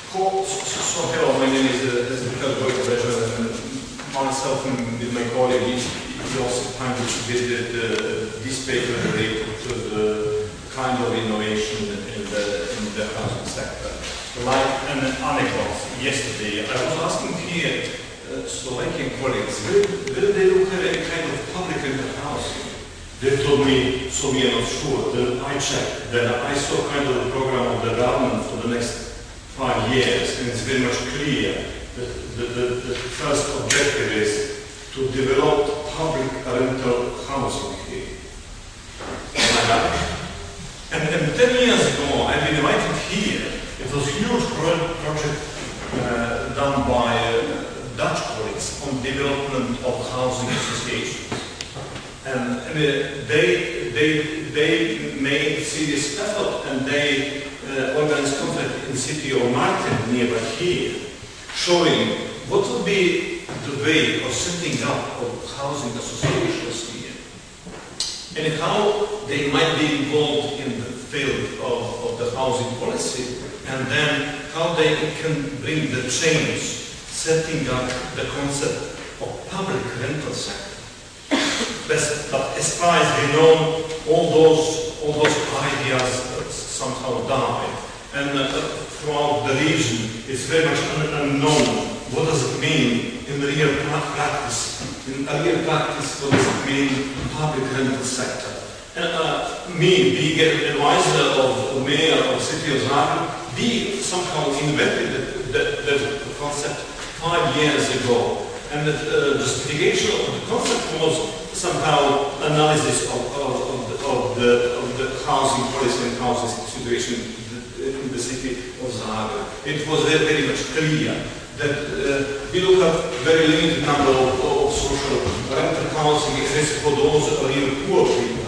So hello, my name is Gojko Bežovan, and myself and with my colleague Josip Pandžić did this paper related to the kind of innovation in the housing sector. Like an anecdote yesterday, I was asking here Slovakian colleagues, will they look at a kind of public rental housing? They told me, so we are not sure. Then I checked. Then I saw kind of a program of the government for the next 5 years, and it's very much clear that the first objective is to develop public rental housing here. And 10 years ago, I've been invited here. It was a huge project done by Dutch colleagues on development of housing associations. And they made serious effort, and they organized conference in the city of Martin, nearby here, showing what would be the way of setting up of housing associations here, and how they might be involved in the field of the housing policy, and then how they can bring the change, setting up the concept of public rental sector. But as far as we know, all those ideas somehow died, and throughout the region it's very much unknown what does it mean in real practice. In real practice, what does it mean public rental sector? And me, being an advisor of the mayor of the city of Zagreb, we somehow invented the concept 5 years ago, and the justification of the concept was somehow analysis of the housing policy and housing situation in the city of Zagreb. It was very much clear that we look at very limited number of social rental housing exists for those real poor people,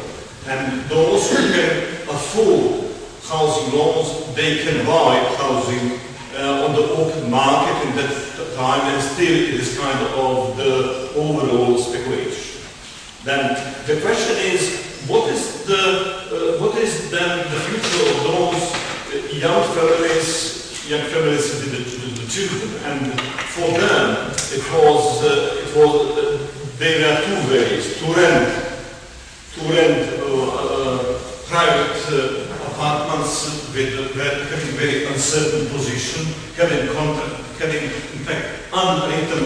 and those who can afford housing loans, they can buy housing on the open market in that time, and still it is kind of the overall speculation. Then the question is, what is then the future of those young families with the children? And for them, there were two ways: to rent private apartments with having very uncertain position, having in fact unwritten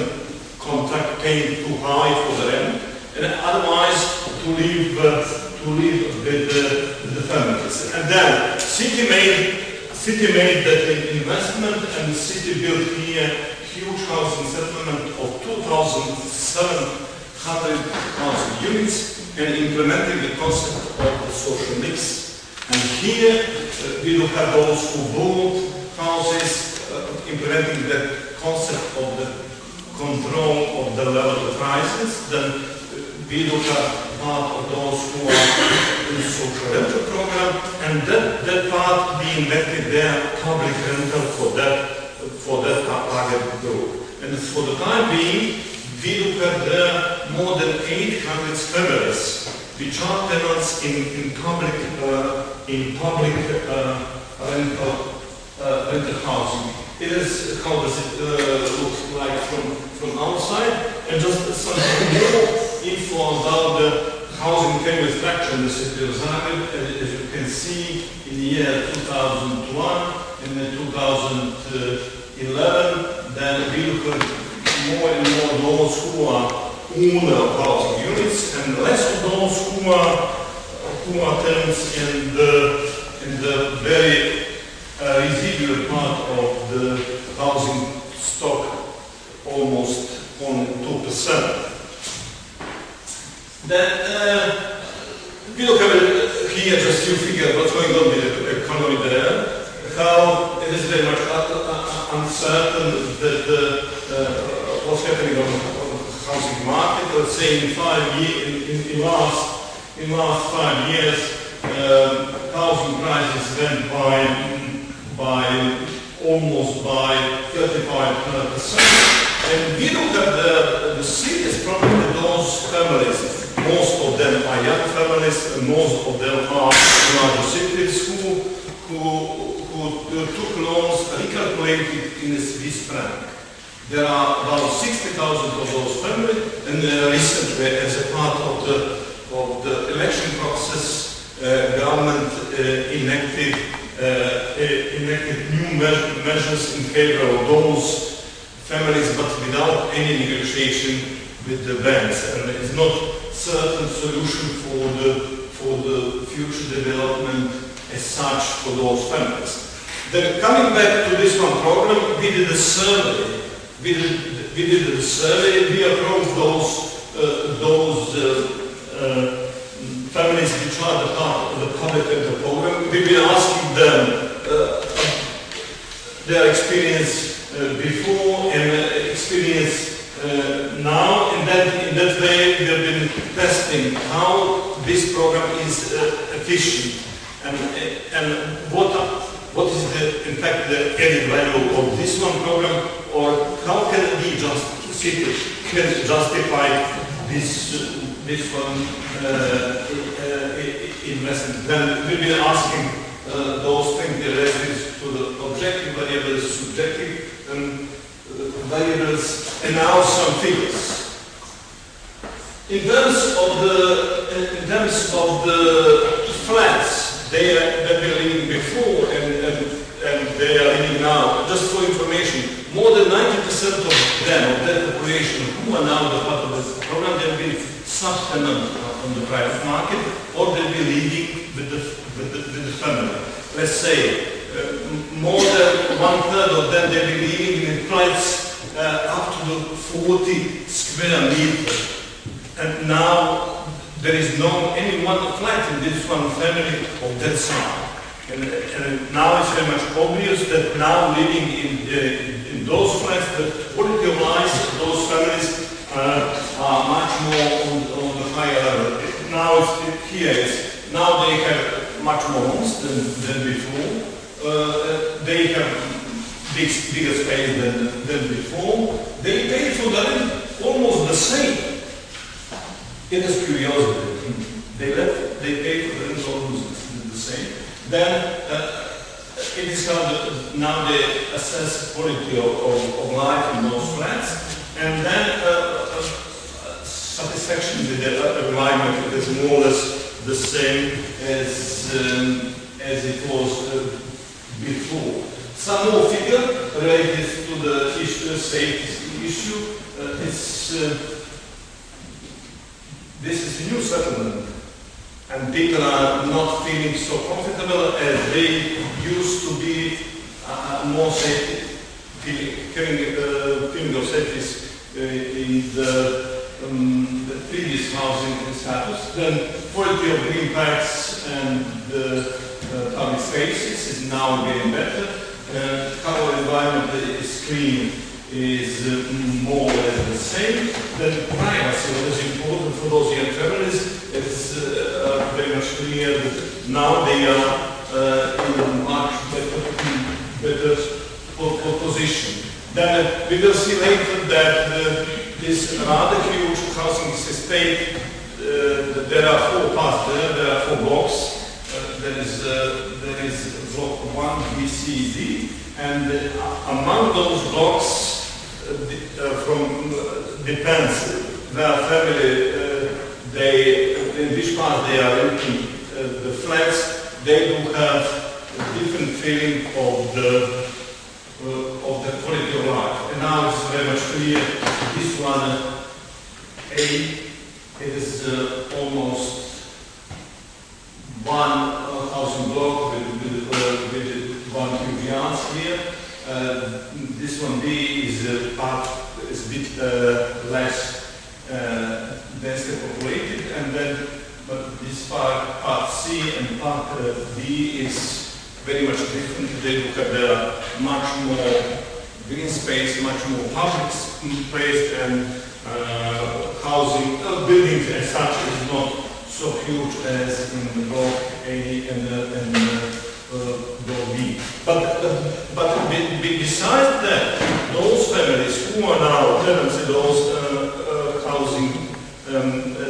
contract, paying too high for the rent, and otherwise to live with the families. And then city made that investment, and the city built here huge housing settlement of 2,700 housing units, and implementing the concept of the social mix. And here we look at those who bought houses, implementing the concept of the control of the level of prices. Then we look at part of those who are in the social rental program, and that part we invented their public rental for that target group. And for the time being, we look at the more than 800 families which are tenants in public rental housing. It is, how does it look like from outside, and just some more info about the housing family structure in the city of Zagreb. As you can see, in the year 2001 and then 2011, then we look at more and more those who are owner of housing units, and less of those who are tenants in the very residual part of the housing stock, almost on 2%. Then we look at here just few figures what's going on with the economy there, how it is very much uncertain that what's happening on the housing market. Let's say in last 5 years, housing prices went by almost by 35%. And we look at the serious problem with those families. Most of them are young families, and most of them are in larger cities who took loans recalculated in a Swiss franc. There are about 60,000 of those families, and recently, as a part of the election process, government enacted new measures in favor of those families, but without any negotiation with the banks, and there is not certain solution for the future development as such for those families. Then coming back to this one program, we did a survey. We approached those families which are the part of the public sector program. We've been asking them their experience before and experience now, and then in that way we have been testing how this program is efficient and what is in fact the added value of this one program, or how can we justify this one investment. Then we've been asking those things related to the objective variables, subjective variables, and now some figures. In terms of the flats they were living before and they are living now, just for information, more than 90% of them, of that population who are now the part of this program, they've been subtenant on the private market, or they've been living with the family. Let's say more than 1/3 of them they've been living in flats up to the 40 square meters. And now there is any one flat in this one family of that size. And now it's very much obvious that now living in those flats, the quality of life of those families are much more on the higher level. Now now they have much more homes than before. They have bigger space than before. They pay for the rent almost the same. It is curiosity. They pay for the rent almost the same. Then it is now they assess quality of life in those flats, and then satisfaction with the environment is more or less the same as it was before. Some more figure related to the safety issue. This is a new settlement, and people are not feeling so comfortable as they used to be. More safety, feeling of safety in the previous housing status. Then quality of green parks and the public spaces is now getting better. How environment is clean is more or less the same. Then privacy, what is important for those young families, it's very much clear that now they are in a much better position. Then we will see later that this rather huge housing estate, there are 4 parts there are 4 blocks. There is block 1, B, C, D, and among those blocks depends where family in which part they are renting the flats. They do have a different feeling of the quality of life. And now it's very much clear. This one, A, it is almost 1,000 block with 1 cubic yards here. This one B is a bit less densely populated, and then this part C and part D is very much different. They look at the much more green space, much more public space, and housing buildings as such is not so huge as in block A and block B. But besides that, those families who are now tenants in those housing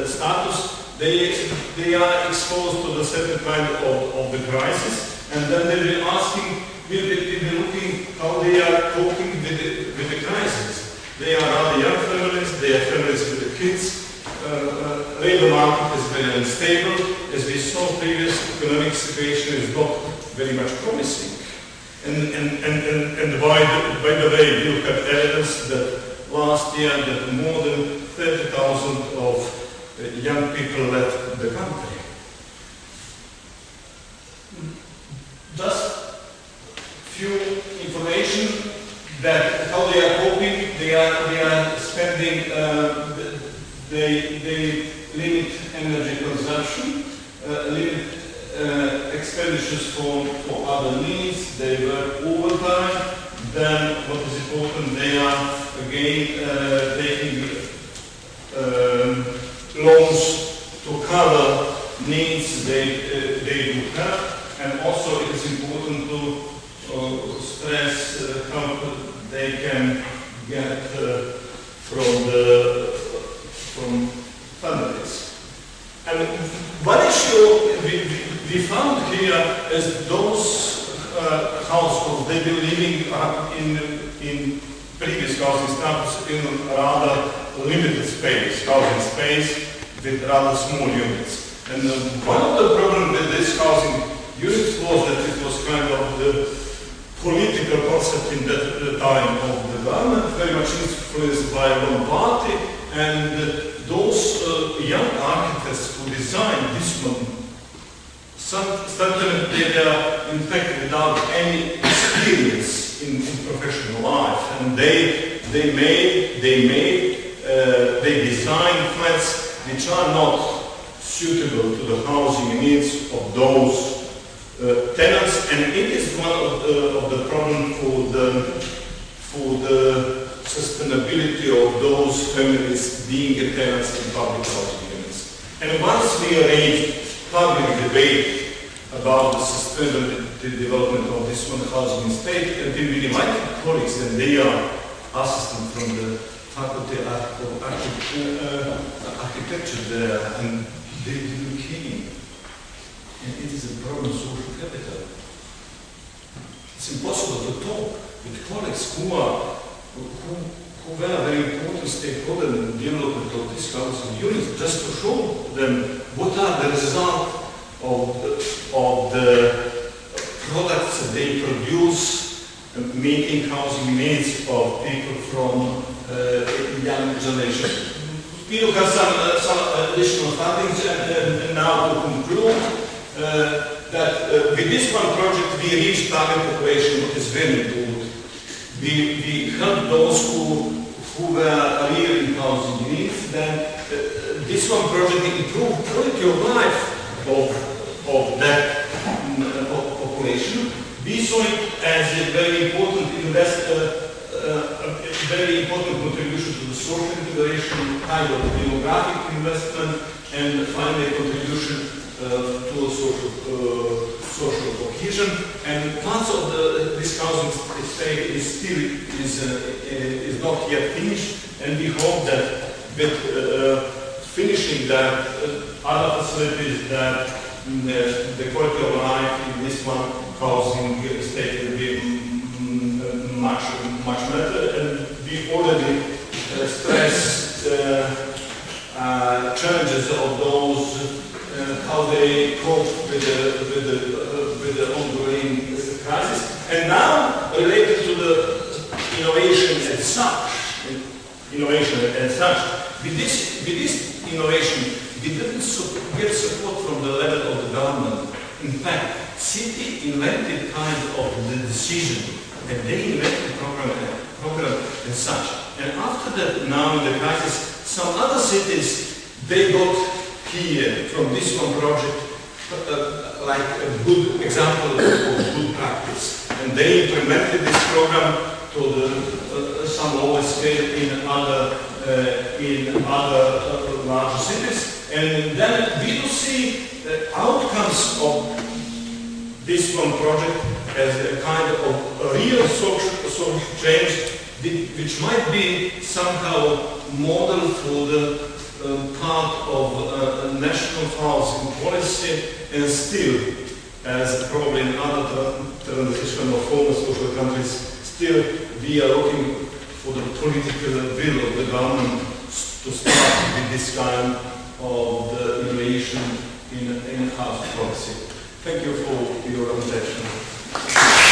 status, they are exposed to the certain kind of the crisis, and then they will be asking we'll be looking how they are coping with the crisis. They are rather young families, they are families with the kids. Labor market is very unstable. As we saw, previous economic situation is not very much promising. And by the way, we have evidence that last year that more than 30,000 of young people left the country. Just few information that how they are coping. They are spending. They limit energy consumption, limit expenditures for other needs. They work overtime. Then what is important? They are again taking loans to cover needs they do have, and also it is important to stress how they can get from families. And one issue we found here is those households, they were living in previous housing status in rather limited space, housing space with rather small units. And one of the problems with this housing units was that it was kind of the political concept in the time of the government, very much influenced by one party, and those young architects who designed this one, sometimes they are in fact without any experience in professional life, and they design flats which are not suitable to the housing needs of those tenants, and it is one of the problems for the sustainability of those families being tenants in public housing units. And once we arranged public debate about the sustainable development of this one housing estate, and we invited colleagues, and they are assistants from the faculty of architecture there, and they came. And it is a problem of social capital. It's impossible to talk with colleagues who were very important stakeholders in the development of this housing units, just to show them what are the results of the products that they produce, meeting housing needs of people from young generation. We look at some additional findings, and now to conclude, that with this one project we reached target population, what is very important. We helped those who were really in housing needs. Then this one project improved quality of life of that population. We saw it as a very important very important contribution to the social integration, kind of demographic investment, and finally contribution to social cohesion. And parts of this housing estate is not yet finished, and we hope that with finishing that other facilities, that the quality of life in this one housing estate will be much better. And we already stressed challenges of those, how they cope with the ongoing crisis. And now, related to the innovation as such, with this innovation, we didn't get support from the level of the government. In fact, city invented kind of the decision, and they invented the program as such. And after that, now in the crisis, some other cities, they got here from this one project like a good example of good practice, and they implemented this program to the some lower scale in other larger cities. And then we will see the outcomes of this one project as a kind of a real social change, which might be somehow model for the part of national housing policy, and still as probably in other transitional former social countries, still we are looking for the political will of the government to start with this kind of the innovation in in-house policy. Thank you for your attention.